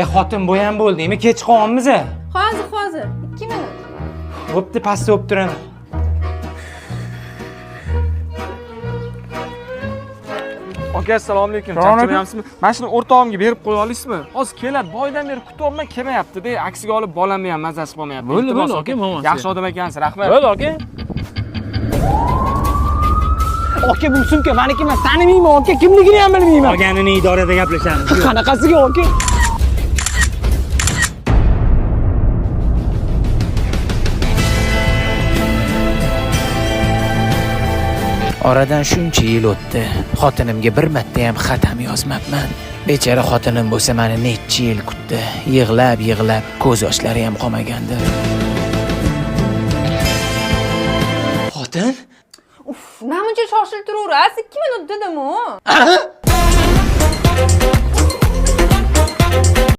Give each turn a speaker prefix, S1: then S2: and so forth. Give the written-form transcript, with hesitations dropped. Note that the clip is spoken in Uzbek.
S1: Xotin bu ham bo'ldingmi? Kech qolamiz.
S2: Hozir 2 minut.
S1: Bo'pti, pastda o'p turaman.
S3: Aka, assalomu alaykum. Charchamayapsizmi? Mana shuni o'rtog'imga berib qo'ya olasizmi? Hozir keladi. Boydan beri kutyapman, kelmayapti-da. Aksiga olib bolamni ham mazasi qolmayapti.
S4: Bo'ldi, aka, momasi.
S3: Yaxshi odam ekansiz, rahmat.
S4: Bo'ldi, aka.
S1: Aka, bu sumka meniki emas, tanimayman, aka, kimligini ham bilmayman.
S4: Qolganini idorada gaplashamiz.
S1: Qanaqasiga, aka?
S5: Oradan shuncha yil o'tdi. Xotinimga bir marta ham xat ham yozmabman. Bechora xotinim bo'lsa meni necha yil kutdi. Yig'lab ko'z yoshlari ham qolmagandi.
S1: Xotin?
S2: Namuncha shoshilib turaverasiz? 2 minut dedim-ku.